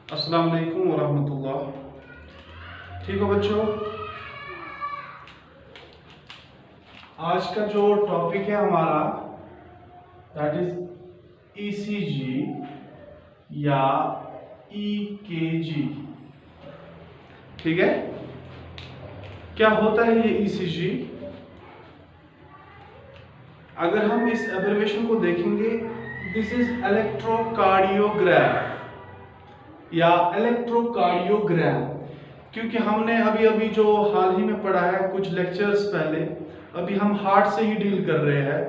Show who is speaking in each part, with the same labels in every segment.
Speaker 1: अस्सलाम वालेकुम वरहमतुल्लाह। ठीक हो बच्चों, आज का जो टॉपिक है हमारा दैट इज ईसीजी या ईकेजी। ठीक है, क्या होता है ये ईसीजी? अगर हम इस एब्रिविएशन को देखेंगे, दिस इज इलेक्ट्रोकार्डियोग्राफ या इलेक्ट्रोकार्डियोग्राम, क्योंकि हमने अभी जो हाल ही में पढ़ा है कुछ लेक्चर्स पहले, अभी हम हार्ट से ही डील कर रहे हैं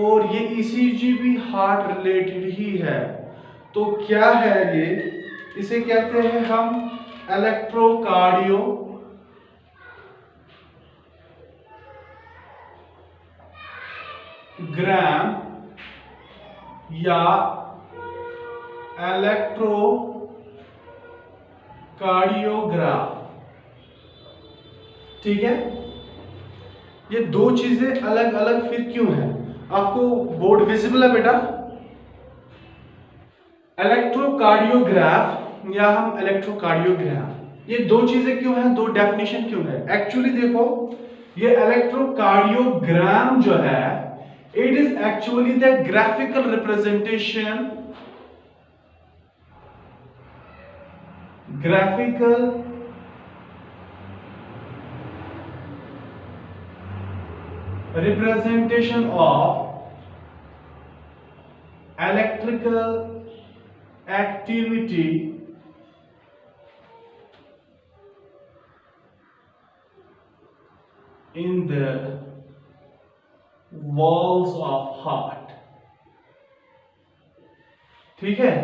Speaker 1: और ये ईसीजी भी हार्ट रिलेटेड ही है। तो क्या है ये? इसे कहते हैं हम इलेक्ट्रोकार्डियोग्राम या इलेक्ट्रोकार्डियोग्राफ। ठीक है, ये दो चीजें अलग अलग फिर क्यों है? आपको बोर्ड विजिबल है बेटा? इलेक्ट्रोकार्डियोग्राफ या हम इलेक्ट्रोकार्डियोग्राम, ये दो चीजें क्यों है, दो डेफिनेशन क्यों है? एक्चुअली देखो, ये इलेक्ट्रोकार्डियोग्राम जो है, it is actually the graphical representation, graphical representation of electrical activity in the walls of heart। ठीक है,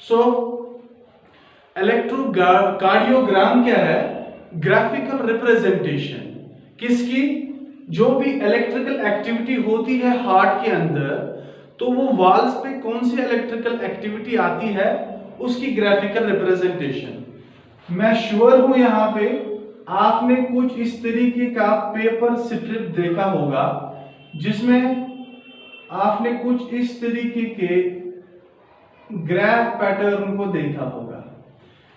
Speaker 1: सो इलेक्ट्रोकार्डियोग्राम क्या है? ग्राफिकल रिप्रेजेंटेशन किसकी? जो भी इलेक्ट्रिकल एक्टिविटी होती है हार्ट के अंदर, तो वो वॉल्स पे कौन सी इलेक्ट्रिकल एक्टिविटी आती है, उसकी ग्राफिकल रिप्रेजेंटेशन। मैं श्योर हूं यहां पे आपने कुछ इस तरीके का पेपर स्ट्रिप देखा होगा, जिसमें आपने कुछ इस तरीके के ग्राफ पैटर्न को देखा होगा।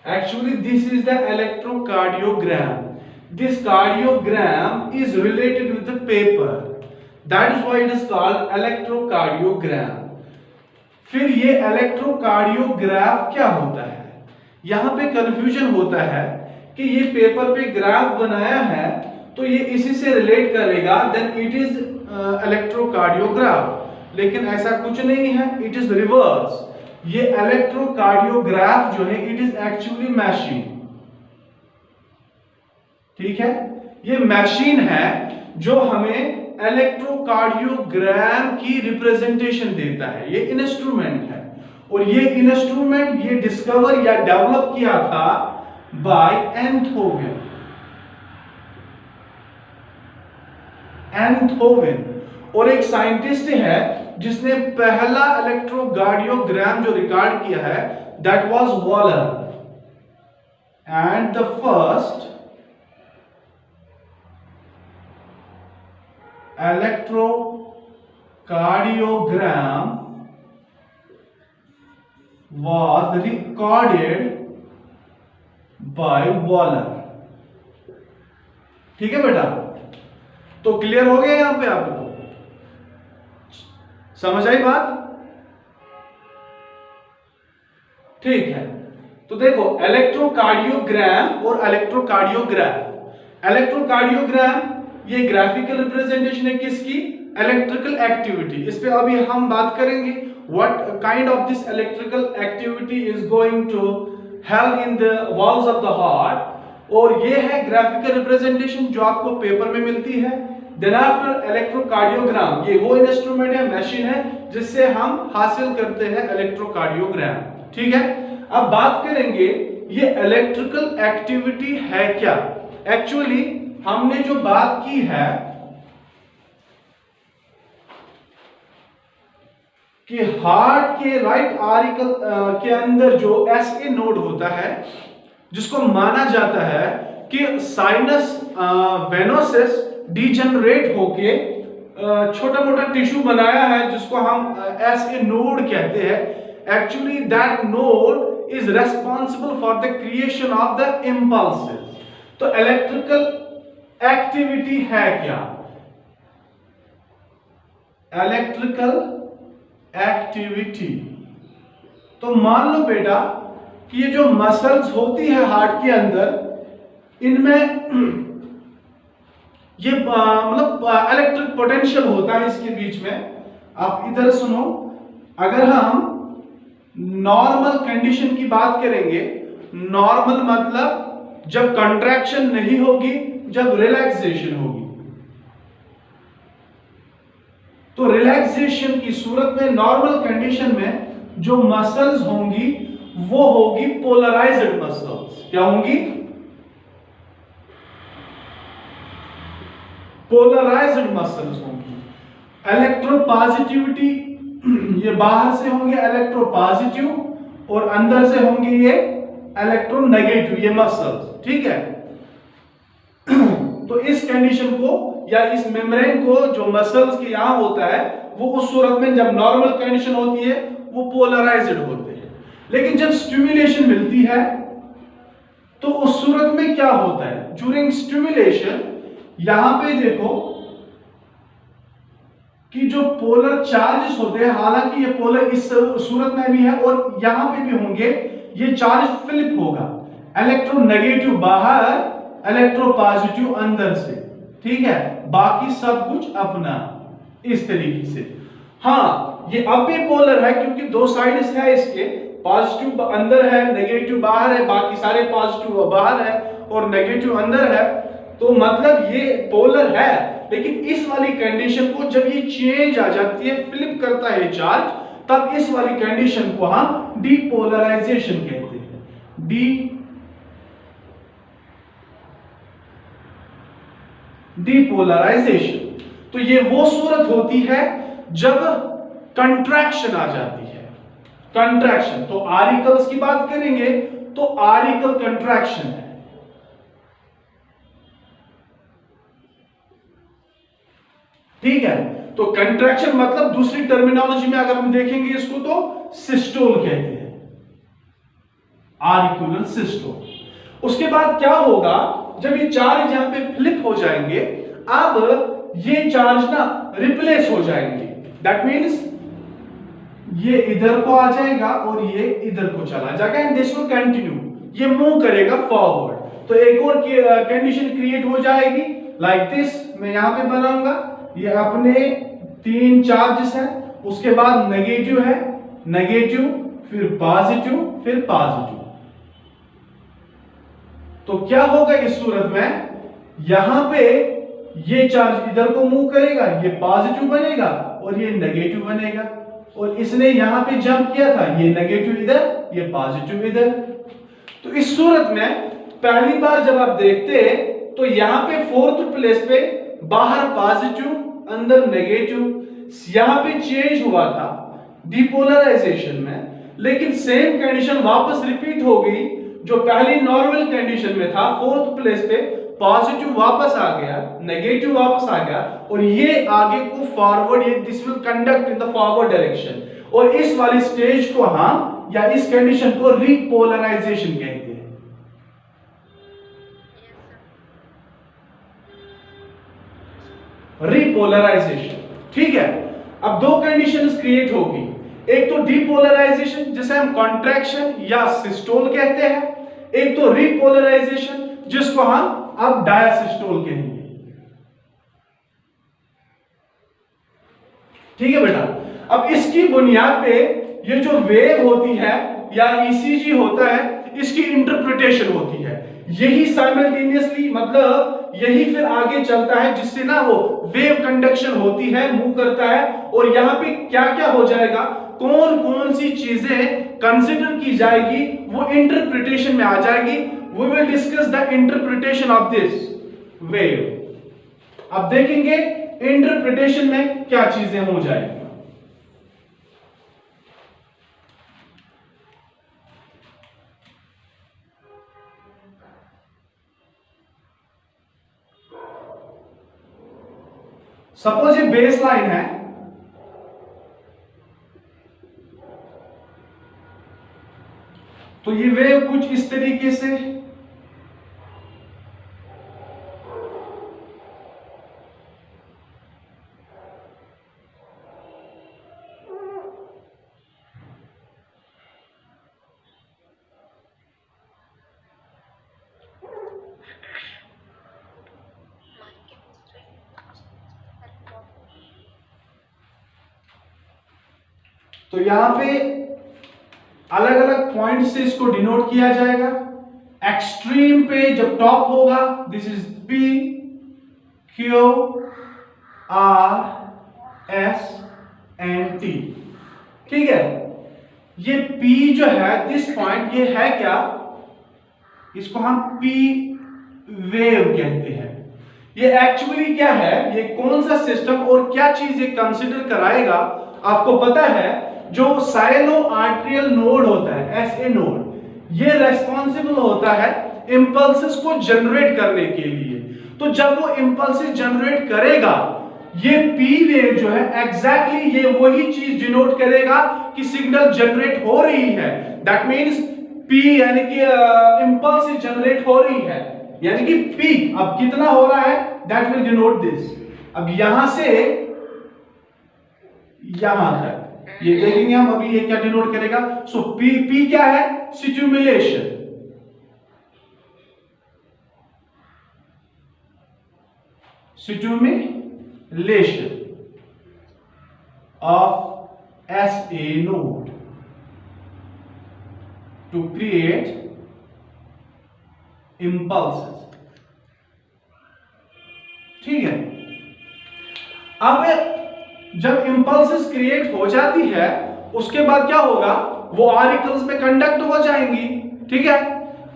Speaker 1: Actually, this is the electrocardiogram. This cardiogram is related with the paper. That is why it is called electrocardiogram. फिर ये electrocardiograph क्या होता है? यहाँ पे confusion होता है कि ये पेपर पे ग्राफ बनाया है तो ये इसी से रिलेट करेगा, then it is electrocardiograph। लेकिन ऐसा कुछ नहीं है, it is reverse। ये इलेक्ट्रोकार्डियोग्राफ जो है, इट इज एक्चुअली मशीन। ठीक है, ये मशीन है जो हमें इलेक्ट्रोकार्डियोग्राम की रिप्रेजेंटेशन देता है। ये इंस्ट्रूमेंट है और ये इंस्ट्रूमेंट ये डिस्कवर या डेवलप किया था बाय एंथोवेन, और एक साइंटिस्ट है जिसने पहला इलेक्ट्रोकार्डियोग्राम जो रिकॉर्ड किया है, that was Waller. And the first electrocardiogram was recorded by Waller. ठीक है बेटा, तो क्लियर हो गया यहां पे? आपको समझ आई बात? ठीक है, तो देखो इलेक्ट्रोकार्डियोग्राम और इलेक्ट्रोकार्डियोग्राफ। इलेक्ट्रोकार्डियोग्राम ये ग्राफिकल रिप्रेजेंटेशन है किसकी? Electrical activity. इस पे अभी हम बात करेंगे what kind of this electrical activity is going to help in the walls of the heart, और ये है ग्राफिकल रिप्रेजेंटेशन जो आपको पेपर में मिलती है। देन आफ्टर इलेक्ट्रोकार्डियोग्राम, ये वो इंस्ट्रूमेंट है, मशीन है जिससे हम हासिल करते हैं इलेक्ट्रोकार्डियोग्राम। ठीक है, अब बात करेंगे ये इलेक्ट्रिकल एक्टिविटी है क्या। एक्चुअली हमने जो बात की है कि हार्ट के राइट आर्टिकल के अंदर जो एसए नोड होता है, जिसको माना जाता है कि साइनस वेनोसिस डीजनरेट होके छोटा मोटा टिश्यू बनाया है जिसको हम एसए नोड कहते हैं। Actually that node is responsible for the creation of the impulses. तो इलेक्ट्रिकल एक्टिविटी है क्या? इलेक्ट्रिकल एक्टिविटी, तो मान लो बेटा कि ये जो मसल्स होती है हार्ट के अंदर, इनमें ये मतलब इलेक्ट्रिक पोटेंशियल होता है इसके बीच में। आप इधर सुनो, अगर हम नॉर्मल कंडीशन की बात करेंगे, नॉर्मल मतलब जब कंट्रैक्शन नहीं होगी, जब रिलैक्सेशन होगी, तो रिलैक्सेशन की सूरत में नॉर्मल कंडीशन में जो मसल्स होंगी वो होगी पोलराइज्ड मसल्स। क्या होंगी? पोलराइज्ड मसल्स होंगी। इलेक्ट्रोपॉजिटिविटी, ये बाहर से होंगे इलेक्ट्रोपॉजिटिव और अंदर से होंगे ये इलेक्ट्रोनेगेटिव, ये मसल्स। ठीक है, तो इस कंडीशन को या इस मेम्ब्रेन को जो मसल्स के यहां होता है, वो उस सूरत में जब नॉर्मल कंडीशन होती है वो पोलराइज्ड होते हैं। लेकिन जब स्टिमुलेशन मिलती है तो उस सूरत में क्या होता है? ड्यूरिंग स्टिमुलेशन यहां पे देखो कि जो पोलर चार्जेस होते हैं, हालांकि ये पोलर इस सूरत में भी है और यहां पे भी होंगे, ये चार्ज फ्लिप होगा, इलेक्ट्रोनेगेटिव बाहर, इलेक्ट्रोपॉजिटिव अंदर से। ठीक है, बाकी सब कुछ अपना इस तरीके से। हाँ, ये अब भी पोलर है क्योंकि दो साइड्स है इसके, पॉजिटिव अंदर है, नेगेटिव बाहर है, बाकी सारे पॉजिटिव बाहर है और नेगेटिव अंदर है, तो मतलब ये पोलर है। लेकिन इस वाली कंडीशन को जब ये चेंज आ जाती है, फ्लिप करता है चार्ज, तब इस वाली कंडीशन को हम डीपोलराइजेशन कहते हैं। डीपोलराइजेशन। तो ये वो सूरत होती है जब कंट्रैक्शन आ जाती है। कंट्रैक्शन, तो आर्टिकल्स की बात करेंगे तो आर्टिकल कंट्रैक्शन है। ठीक है, तो कंट्रैक्शन मतलब दूसरी टर्मिनोलॉजी में अगर हम देखेंगे इसको तो सिस्टोल कहते हैं, आर्टिकुलर सिस्टोल। उसके बाद क्या होगा, जब ये चार्ज यहां पे फ्लिप हो जाएंगे, अब ये चार्ज ना रिप्लेस हो जाएंगे। दैट मींस ये इधर को आ जाएगा और ये इधर को चला जाएगा, एंड दिस विल कंटिन्यू, ये मूव करेगा फॉरवर्ड। तो एक और कंडीशन क्रिएट हो जाएगी लाइक दिस। मैं यहां पे बनाऊंगा, ये अपने तीन चार्जेस हैं, उसके बाद नेगेटिव है, नेगेटिव, फिर पॉजिटिव, फिर पॉजिटिव। तो क्या होगा इस सूरत में, यहां पे ये चार्ज इधर को मूव करेगा, ये पॉजिटिव बनेगा और ये नेगेटिव बनेगा, और इसने यहां पे जंप किया था, ये नेगेटिव इधर, ये पॉजिटिव इधर। तो इस सूरत में पहली बार जब आप देखते तो यहां पे फोर्थ प्लेस पे बाहर पॉजिटिव, अंदर नेगेटिव, यहां पे चेंज हुआ था डिपोलराइजेशन में। लेकिन सेम कंडीशन वापस रिपीट हो गई, जो पहली नॉर्मल कंडीशन में था, फोर्थ प्लेस पे पॉजिटिव वापस आ गया, नेगेटिव वापस आ गया, और ये आगे को फॉरवर्ड, ये this will conduct in the forward direction. और इस वाली स्टेज को हम या इस कंडीशन को रिपोलराइजेशन कहते हैं। रिपोलराइजेशन। ठीक है, अब दो कंडीशंस क्रिएट होगी, एक तो डिपोलराइजेशन जिसे हम कॉन्ट्रैक्शन या सिस्टोल कहते हैं, एक तो रिपोलराइजेशन जिसको हम अब डायसिस्टोल कहेंगे। ठीक है बेटा, अब इसकी बुनियाद पे ये जो वेव होती है या ईसीजी होता है, इसकी इंटरप्रिटेशन होती है। यही साइमल्टेनियसली मतलब यही फिर आगे चलता है, जिससे ना वो वेव कंडक्शन होती है, मूव करता है, और यहां पे क्या क्या हो जाएगा, कौन कौन सी चीजें कंसिडर की जाएगी, वो इंटरप्रिटेशन में आ जाएगी। We will discuss the interpretation of this wave. अब देखेंगे इंटरप्रिटेशन में क्या चीजें हो जाएगी। सपोज ये बेस लाइन है, तो ये वेव कुछ इस तरीके से, तो यहां पे अलग अलग पॉइंट से इसको डिनोट किया जाएगा। एक्सट्रीम पे जब टॉप होगा, this is P Q R S and T, ठीक है। ये P जो है, दिस पॉइंट, ये है क्या, इसको हम P वेव कहते हैं। ये एक्चुअली क्या है, ये कौन सा सिस्टम और क्या चीज ये कंसिडर कराएगा, आपको पता है। जो साइनो आर्टेरियल नोड होता है, SA नोड, ये रेस्पॉन्सिबल होता है इंपल्सेस को जनरेट करने के लिए। तो जब वो इंपल्सेस जनरेट करेगा, ये P वेव जो है एग्जैक्टली ये वही चीज डिनोट करेगा कि सिग्नल जनरेट हो रही है। दैट मींस P यानी कि इंपल्स जनरेट हो रही है, यानी कि P अब कितना हो रहा है, दैट विल डिनोट दिस। अब यहां से यहां तक ये देखेंगे हम, अभी ये क्या डिनोट करेगा। सो P क्या है, stimulation. Stimulation of SA node to create impulses, ठीक है। अब जब impulses क्रिएट हो जाती है, उसके बाद क्या होगा, वो आर्टिकल्स में कंडक्ट हो जाएंगी, ठीक है।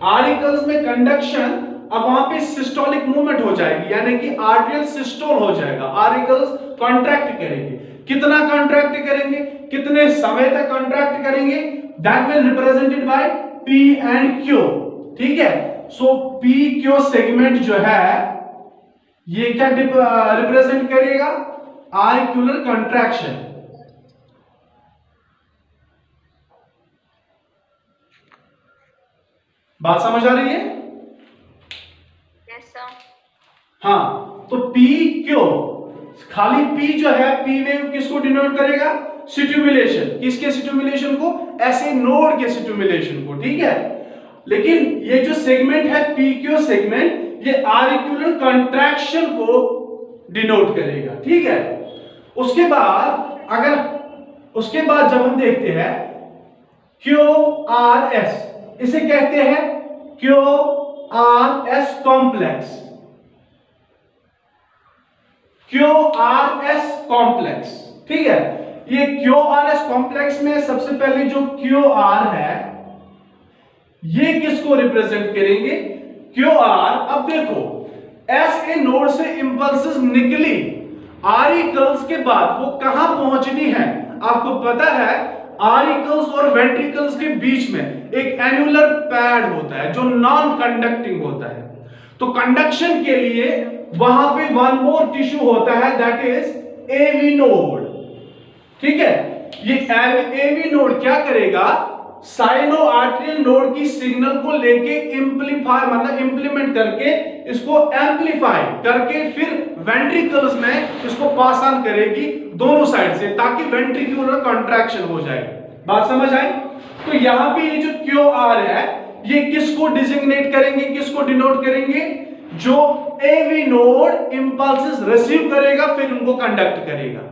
Speaker 1: आर्टिकल्स में कंडक्शन, अब वहां पे सिस्टोलिक मूवमेंट हो जाएगी, यानी कि आर्टेरियल सिस्टोल हो जाएगा। आर्टिकल्स कॉन्ट्रैक्ट करेंगे, कितना कॉन्ट्रैक्ट करेंगे, कितने समय तक कॉन्ट्रैक्ट करेंगे, that will represented by P and Q, ठीक है। सो PQ सेगमेंट जो है, ये क्या रिप्रेजेंट करेगा, आर्टिकुलर कॉन्ट्रैक्शन। बात समझ आ रही है? हाँ, तो PQ, खाली P जो है, P वेव किसको डिनोट करेगा, स्टिमुलेशन। किसके स्टिमुलेशन को, ऐसे नोड के स्टिमुलेशन को, ठीक है। लेकिन ये जो सेगमेंट है PQ सेगमेंट, ये आर्टिकुलर कंट्रैक्शन को डिनोट करेगा, ठीक है। उसके बाद जब हम देखते हैं QRS, इसे कहते हैं QRS कॉम्प्लेक्स। QRS कॉम्प्लेक्स, ठीक है। ये QRS कॉम्प्लेक्स में सबसे पहले जो QR है, ये किसको रिप्रेजेंट करेंगे, QR। अब देखो, SA नोड से इंपल्सेस निकली, आर्टिकल्स के बाद वो कहां पहुंचनी है, आपको पता है। आर्टिकल्स और वेंट्रिकल्स के बीच में एक एनुलर पैड होता है जो नॉन कंडक्टिंग होता है। तो कंडक्शन के लिए वहां पे वन मोर टिश्यू होता है, दैट इज AV नोड, ठीक है। ये AV नोड क्या करेगा, साइनो आर्टेरियल नोड की सिग्नल को लेके इंप्लीफाई, मतलब इंप्लीमेंट करके इसको एम्पलीफाई करके फिर वेंट्रिकल्स में इसको पास ऑन करेगी दोनों साइड से, ताकि वेंट्रिकुलर कॉन्ट्रैक्शन हो जाए। बात समझ आई? तो यहां पे ये जो QR है, ये किसको डिजिग्नेट करेंगे, किसको डिनोट करेंगे, जो AV नोड इंपल्सेस रिसीव करेगा फिर उनको कंडक्ट करेगा,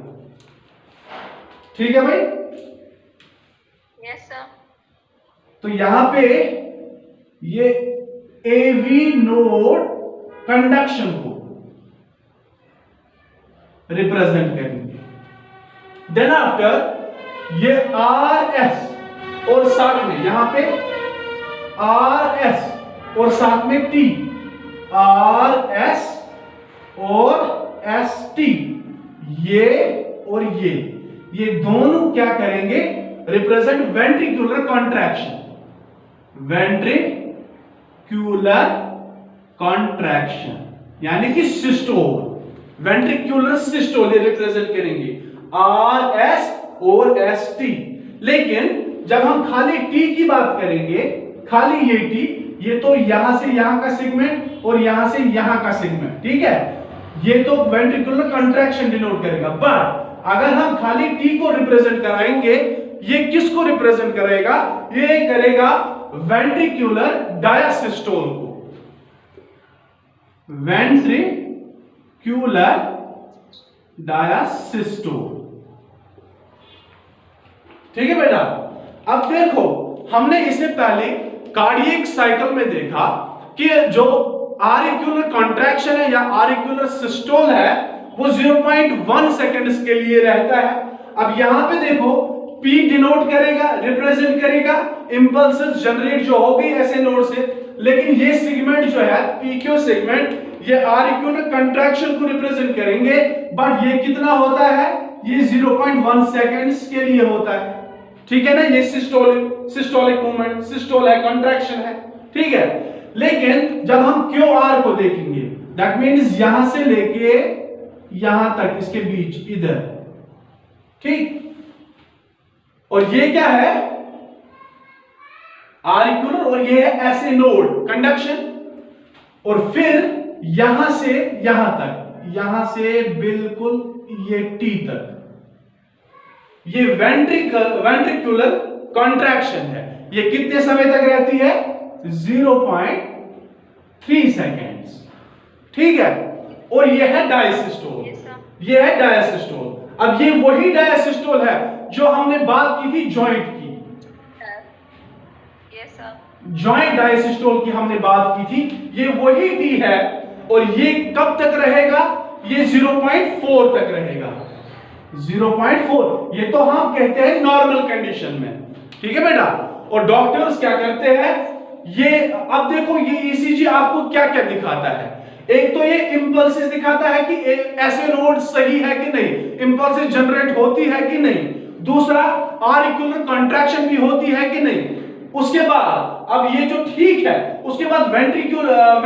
Speaker 1: ठीक है भाई?
Speaker 2: Yes sir.
Speaker 1: तो यहां पे ये AV नोड कंडक्शन को रिप्रेजेंट करेंगे। देन आफ्टर ये RS और साथ में यहां पे RS और साथ में T, RS और ST, ये और ये दोनों क्या करेंगे, represent ventricular contraction. Ventricular contraction यानी कि सिस्टोल, वेंट्रिकुलर सिस्टोल ये रिप्रेजेंट करेंगे, RS और ST। लेकिन जब हम खाली T की बात करेंगे खाली ये टी, ये तो यहां से यहां का सेगमेंट और यहां से यहां का सेगमेंट, ठीक है, ये तो वेंट्रिकुलर कंट्रैक्शन डिनोट करेगा। बट अगर हम खाली टी को रिप्रेजेंट कराएंगे, ये किसको रिप्रेजेंट करेगा? ये करेगा वेंट्रिकुलर डायसिस्टोल को, वेंट्रिकुलर डायसिस्टोल, ठीक है बेटा। अब देखो, हमने इससे पहले कार्डियक साइकिल में देखा कि जो आरिक्यूलर कॉन्ट्रैक्शन है या आरिक्यूलर सिस्टोल है वो 0.1 सेकेंड्स के लिए रहता है। अब यहां पे देखो, P डिनोट करेगा, रिप्रेजेंट करेगा इंपल्सेस जनरेट जो हो गई ऐसे नोड से, लेकिन ये सेगमेंट जो है PQ सेगमेंट, ये आरिक्यूलर कंट्रैक्शन को रिप्रेजेंट करेंगे, बट ये कितना होता है? ये 0.1 सेकेंड्स के लिए होता है, ठीक है ना। ये सिस्टोलिक मूवमेंट, सिस्टोल है, कंट्रैक्शन है, ठीक है। लेकिन जब हम QR को देखेंगे, दैट मींस यहां से लेके यहां तक, इसके बीच इधर, ठीक, और ये क्या है? आरिक्यूलर, और ये है ऐसे नोड कंडक्शन, और फिर यहां से यहां तक, यहां से बिल्कुल ये T तक, ये वेंट्रिकुलर कॉन्ट्रैक्शन है। ये कितने समय तक रहती है? 0.3 सेकेंड्स, ठीक है। और ये है डायसिस्टोल, ये है डायसिस्टोल। अब ये वही डायसिस्टोल है जो हमने बात की थी जॉइंट की, जॉइंट डायसिस्टोल की हमने बात की थी, ये वही टी है। और ये कब तक रहेगा? ये 0.4 तक रहेगा, 0.4। ये तो हम कहते हैं नॉर्मल कंडीशन में, ठीक है बेटा। और डॉक्टर्स क्या करते हैं? ये अब देखो, ये ईसीजी आपको क्या क्या दिखाता है? एक तो ये इंपल्सेस दिखाता है कि ऐसे नोड सही है कि नहीं, इंपल्सेस जनरेट होती है कि नहीं। दूसरा, आरिक्यूलर कंट्रैक्शन भी होती है कि नहीं। उसके बाद अब ये जो ठीक है, उसके बाद आरिक्यूलर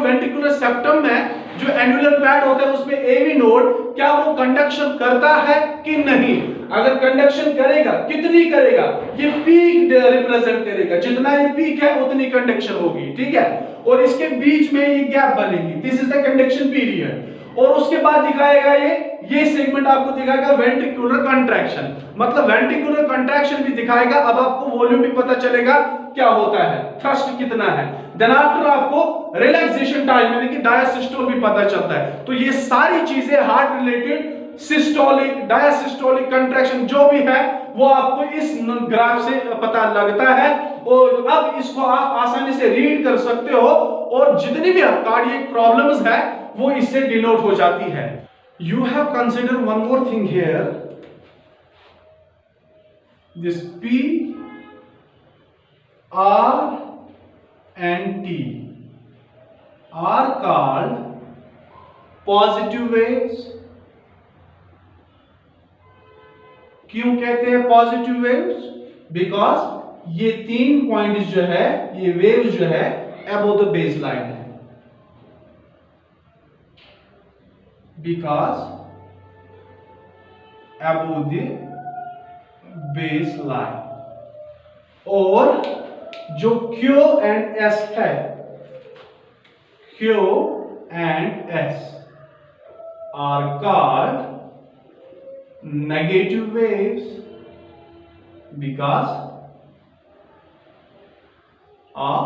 Speaker 1: वेंट्रिकुलर सेप्टम में जो एनुलर पैड होता है उसमें एवी नोड, क्या वो कंडक्शन करता है कि नहीं। अगर कंडक्शन करेगा, कितनी करेगा? ये पीक रिप्रेजेंट करेगा, जितना ये पीक है उतनी कंडक्शन होगी, ठीक है। और इसके बीच में ये गैप बनेगी, this is the conduction period. और उसके बाद दिखाएगा ये सेगमेंट आपको दिखाएगा वेंट्रिकुलर कंट्रैक्शन, मतलब वेंट्रिकुलर कंट्रैक्शन भी दिखाएगा। अब आपको वॉल्यूम भी पता चलेगा क्या होता है, थ्रस्ट कितना है। देन आफ्टर आपको रिलैक्सेशन टाइम यानी कि डायसिस्टोल भी पता चलता है। तो ये सारी चीजें heart related, systolic, diastolic contraction जो भी है वो आपको इस ग्राफ से पता लगता है। और अब इसको आप आसानी से रीड कर सकते हो, और जितनी भी कार्डियक प्रॉब्लम्स है वो इससे डिनोट हो जाती है। You have considered one more thing here. This P, R and T are called positive waves. क्यों कहते हैं पॉजिटिव वेव्स? बिकॉज ये 3 पॉइंट्स जो है, ये वेव्स जो है अबव द बेस लाइन है, because above the baseline। और जो Q and S है, Q and S are called negative waves because of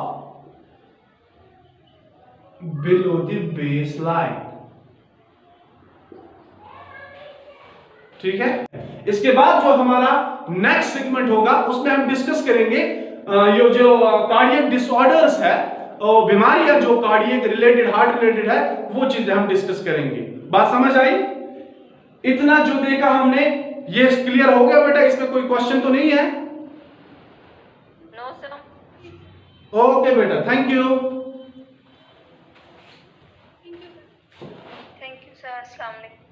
Speaker 1: below the baseline, ठीक है। इसके बाद जो हमारा नेक्स्ट सेगमेंट होगा उसमें हम डिस्कस करेंगे ये जो कार्डियक डिसऑर्डर्स है, बीमारियां जो कार्डियक रिलेटेड, हार्ट रिलेटेड है, वो चीजें हम डिस्कस करेंगे। बात समझ आई? इतना जो देखा हमने ये क्लियर हो गया बेटा? इसमें कोई क्वेश्चन तो नहीं है?
Speaker 2: No sir.
Speaker 1: ओके बेटा, thank you.
Speaker 2: Thank you sir. अस्सलाम वालेकुम।